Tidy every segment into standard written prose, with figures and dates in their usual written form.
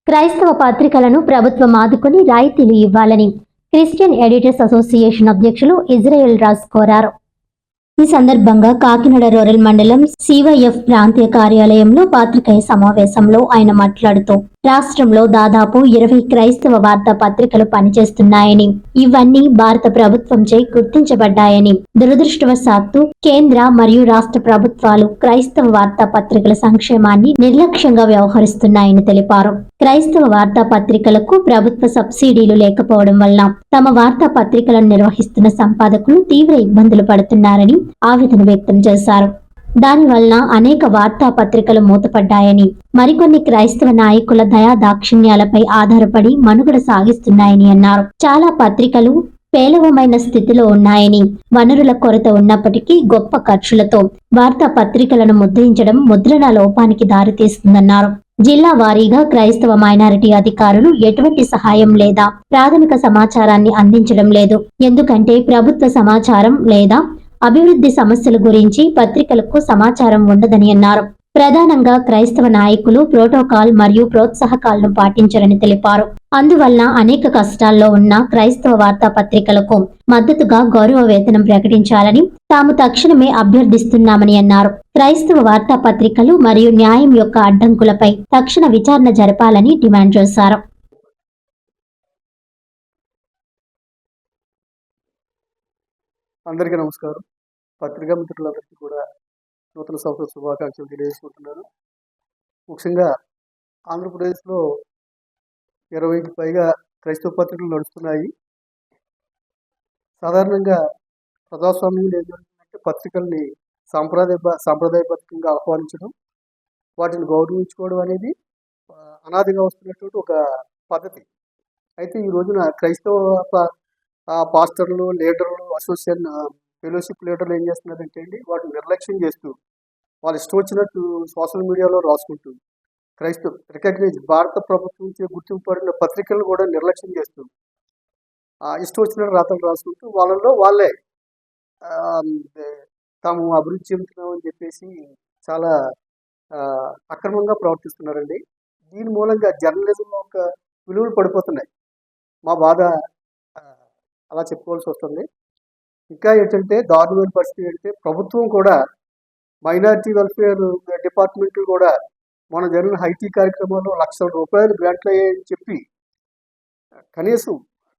క్రైస్తవ పత్రికలను ప్రభుత్వం ఆదుకుని రాయితీలు ఇవ్వాలని క్రిస్టియన్ ఎడిటర్స్ అసోసియేషన్ అధ్యక్షులు ఇజ్రాయెల్ రాజ్ కోరారు. ఈ సందర్భంగా కాకినాడ రూరల్ మండలం సివైఎఫ్ ప్రాంతీయ కార్యాలయంలో పాత్రికేయ సమావేశంలో ఆయన మాట్లాడుతూ రాష్ట్రంలో దాదాపు 20 క్రైస్తవ వార్తా పత్రికలు పనిచేస్తున్నాయని, ఇవన్నీ భారత ప్రభుత్వంచే గుర్తించబడ్డాయని, దురదృష్టవశాత్తు కేంద్ర మరియు రాష్ట్ర ప్రభుత్వాలు క్రైస్తవ వార్తా పత్రికల సంక్షేమాన్ని నిర్లక్ష్యంగా వ్యవహరిస్తున్నాయని తెలిపారు. క్రైస్తవ వార్తా పత్రికలకు ప్రభుత్వ సబ్సిడీలు లేకపోవడం వల్ల తమ వార్తా పత్రికలను నిర్వహిస్తున్న సంపాదకులు తీవ్ర ఇబ్బందులు పడుతున్నారని ఆవేదన వ్యక్తం చేశారు. దానివల్ల అనేక వార్తా పత్రికలు మూతపడ్డాయని, మరికొన్ని క్రైస్తవ నాయకుల దయా దాక్షిణ్యాలపై ఆధారపడి మనుగడ సాగిస్తున్నాయని అన్నారు. చాలా పత్రికలు పేలవమైన స్థితిలో ఉన్నాయని, వనరుల కొరత ఉన్నప్పటికీ గొప్ప ఖర్చులతో వార్తా పత్రికలను ముద్రించడం ముద్రణ లోపానికి దారితీస్తుందన్నారు. జిల్లా వారీగా క్రైస్తవ మైనారిటీ అధికారులు ఎటువంటి సహాయం లేదా ప్రాథమిక సమాచారాన్ని అందించడం లేదు. ఎందుకంటే ప్రభుత్వ సమాచారం లేదా అభివృద్ధి సమస్యల గురించి పత్రికలకు సమాచారం ఉండదని అన్నారు. ప్రధానంగా క్రైస్తవ నాయకులు ప్రోటోకాల్ మరియు ప్రోత్సాహకాలను పాటించరని తెలిపారు. అందువల్ల అనేక కష్టాల్లో ఉన్న క్రైస్తవ వార్తా పత్రికలకు మద్దతుగా గౌరవ వేతనం ప్రకటించాలని తాము తక్షణమే అభ్యర్థిస్తున్నామని అన్నారు. క్రైస్తవ వార్తా పత్రికలు మరియు న్యాయం యొక్క అడ్డంకులపై తక్షణ విచారణ జరపాలని డిమాండ్ చేశారు. అందరికీ నమస్కారం. పత్రికా మిత్రులందరికీ కూడా నూతన సంవత్సర శుభాకాంక్షలు తెలియజేసుకుంటున్నాను. ముఖ్యంగా ఆంధ్రప్రదేశ్లో 20కి పైగా క్రైస్తవ పత్రికలు నడుస్తున్నాయి. సాధారణంగా ప్రజాస్వామ్యంలో ఏం జరుగుతుందంటే పత్రికల్ని సాంప్రదాయబద్ధంగా ఆహ్వానించడం, వాటిని గౌరవించుకోవడం అనేది అనాదిగా వస్తున్నటువంటి ఒక పద్ధతి. అయితే ఈ రోజున క్రైస్తవ పాస్టర్లు, లీడర్లు, అసోసియేషన్ ఫెలోషిప్ లీడర్లు ఏం చేస్తున్నారంటే వాటిని నిర్లక్ష్యం చేస్తూ వాళ్ళు ఇష్టం వచ్చినట్టు సోషల్ మీడియాలో రాసుకుంటూ క్రైస్తవ రికగ్నైజ్ భారత ప్రభుత్వం నుంచి గుర్తింపబడిన పత్రికలను కూడా నిర్లక్ష్యం చేస్తూ ఇష్టం వచ్చినట్టు రాతలు రాసుకుంటూ వాళ్ళలో వాళ్ళే తాము అభివృద్ధి చెందుతున్నామని చెప్పేసి చాలా అక్రమంగా ప్రవర్తిస్తున్నారండి. దీని మూలంగా జర్నలిజం యొక్క విలువలు పడిపోతున్నాయి. మా బాధ అలా చెప్పుకోవాల్సి వస్తుంది. ఇంకా ఏంటంటే దారుణమైన పరిస్థితి ఏంటంటే ప్రభుత్వం కూడా మైనారిటీ వెల్ఫేర్ డిపార్ట్మెంట్లు కూడా మన జరిగిన ఐటీ కార్యక్రమాల్లో ₹1,00,000 గ్రాంట్లు అయ్యాయని చెప్పి కనీసం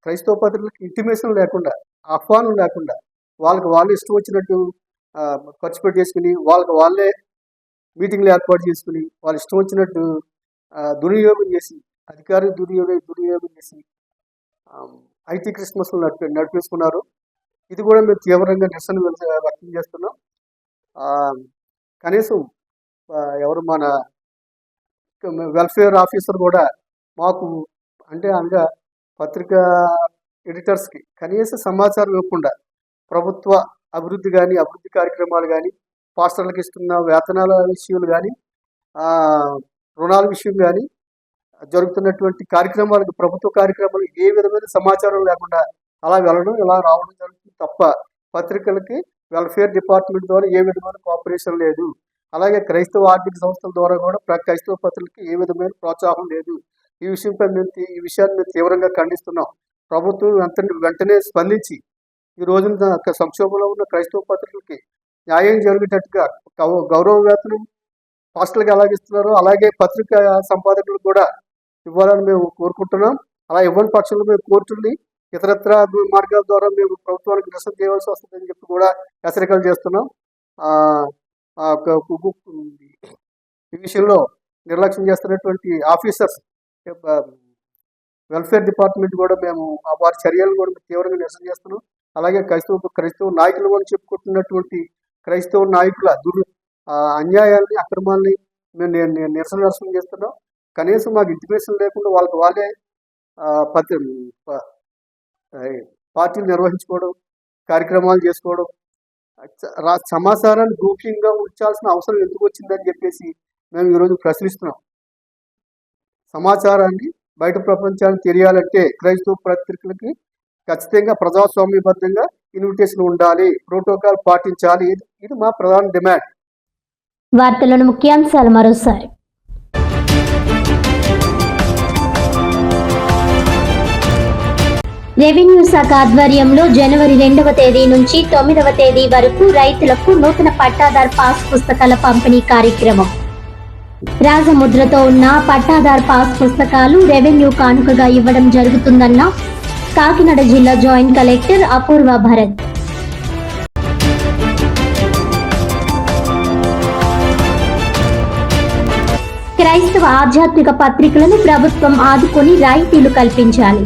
క్రైస్తవ పత్రికలకు ఇంటిమేషన్ లేకుండా, ఆహ్వానం లేకుండా వాళ్ళకి వాళ్ళు ఇష్టం వచ్చినట్టు ఖర్చు పెట్టేసుకుని వాళ్ళకి వాళ్ళే మీటింగ్లు ఏర్పాటు చేసుకుని వాళ్ళు ఇష్టం వచ్చినట్టు దుర్వినియోగం చేసి అధికారులు దుర్వినియోగం చేసి ఐటీ క్రిస్మస్లు నడిపేసుకున్నారు. ఇది కూడా మేము తీవ్రంగా నిరసన వ్యక్తం చేస్తున్నాం. కనీసం ఎవరు మన వెల్ఫేర్ ఆఫీసర్ కూడా మాకు అంటే అనగా పత్రికా ఎడిటర్స్కి కనీస సమాచారం ఇవ్వకుండా ప్రభుత్వ అభివృద్ధి కానీ, అభివృద్ధి కార్యక్రమాలు కానీ, పాస్టర్లకు ఇస్తున్న వేతనాల విషయాలు కానీ, రుణాల విషయం కానీ, జరుగుతున్నటువంటి కార్యక్రమాలకు ప్రభుత్వ కార్యక్రమాలు ఏ విధమైన సమాచారం లేకుండా అలా వెళ్ళడం, ఇలా రావడం జరుగుతుంది తప్ప పత్రికలకి వెల్ఫేర్ డిపార్ట్మెంట్ ద్వారా ఏ విధమైన కోఆపరేషన్ లేదు. అలాగే క్రైస్తవ ఆర్థిక సంస్థల ద్వారా కూడా క్రైస్తవ పత్రికలకి ఏ విధమైన ప్రోత్సాహం లేదు. ఈ విషయాన్ని మేము తీవ్రంగా ఖండిస్తున్నాం. ప్రభుత్వం వెంటనే స్పందించి ఈ రోజున సంక్షోభంలో ఉన్న క్రైస్తవ పత్రికలకి న్యాయం జరిగేటట్టుగా గౌరవ వేతనం పాస్టర్లకు ఎలాగిస్తున్నారో అలాగే పత్రికా సంపాదకులు కూడా ఇవ్వాలని మేము కోరుకుంటున్నాం. అలా ఇవ్వని పక్షంలో మేము కోర్టుల్ని ఇతరత్ర మార్గాల ద్వారా మేము ప్రభుత్వానికి నిరసన చేయవలసి వస్తుందని చెప్పి కూడా హెచ్చరికలు చేస్తున్నాం. ఈ విషయంలో నిర్లక్ష్యం చేస్తున్నటువంటి ఆఫీసర్స్ వెల్ఫేర్ డిపార్ట్మెంట్ కూడా మేము వారి చర్యలను కూడా తీవ్రంగా నిరసన చేస్తున్నాం. అలాగే క్రైస్తవ నాయకులు కూడా చెప్పుకుంటున్నటువంటి క్రైస్తవ నాయకుల అన్యాయాల్ని, అక్రమాలని మేము నిరసన చేస్తున్నాం. కనీసం మాకు ఇంటిమేషన్ లేకుండా వాళ్ళకి వాళ్ళే పార్టీలు నిర్వహించుకోవడం, కార్యక్రమాలు చేసుకోవడం, సమాచారాన్ని గోప్యంగా ఉంచాల్సిన అవసరం ఎందుకు వచ్చిందని చెప్పేసి మేము ఈరోజు ప్రశ్నిస్తున్నాం. సమాచారాన్ని బయట ప్రపంచానికి తెలియాలంటే క్రైస్తవ పత్రికలకి ఖచ్చితంగా ప్రజాస్వామ్యబద్ధంగా ఇన్విటేషన్ ఉండాలి, ప్రోటోకాల్ పాటించాలి. ఇది మా ప్రధాన డిమాండ్. వార్తలను ముఖ్యాంశాలు మరోసారి. రెవెన్యూ శాఖ ఆధ్వర్యంలో జనవరి 2వ తేదీ నుంచి 9వ తేదీ వరకు రైతులకు నూతన పట్టాదార్ పాస్ పుస్తకాల పంపిణీ కార్యక్రమం. రాజముద్రతో ఉన్న పట్టాదార్ పాస్ పుస్తకాలు రెవెన్యూ కానుకగా ఇవ్వడం జరుగుతుందన్న కాకినాడ జిల్లా జాయింట్ కలెక్టర్ అపూర్వ భరత్. క్రైస్తవ ఆధ్యాత్మిక పత్రికలను ప్రభుత్వం ఆదుకొని రాయితీలు కల్పించాలి.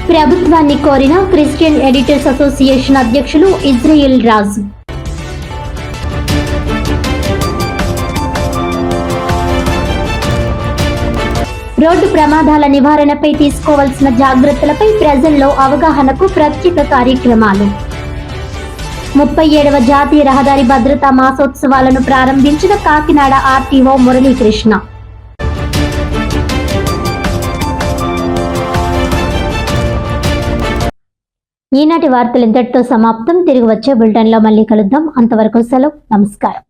ప్రభుత్వాన్ని కోరిన క్రిస్టియన్ ఎడిటర్స్ అసోసియేషన్ అధ్యక్షులు ఇజ్రాయెల్ రాజు. రోడ్డు ప్రమాదాల నివారణపై తీసుకోవాల్సిన జాగ్రత్తలపై ప్రజల్లో అవగాహనకు ప్రత్యేక కార్యక్రమాలు. 37వ జాతీయ రహదారి భద్రతా మాసోత్సవాలను ప్రారంభించిన కాకినాడ ఆర్టీఓ మురళీకృష్ణ. ఈనాటి వార్తలు ఇంతటితో సమాప్తం. తిరిగి వచ్చే బులెటిన్లో మళ్ళీ కలుద్దాం. అంతవరకు సెలవు. నమస్కారం.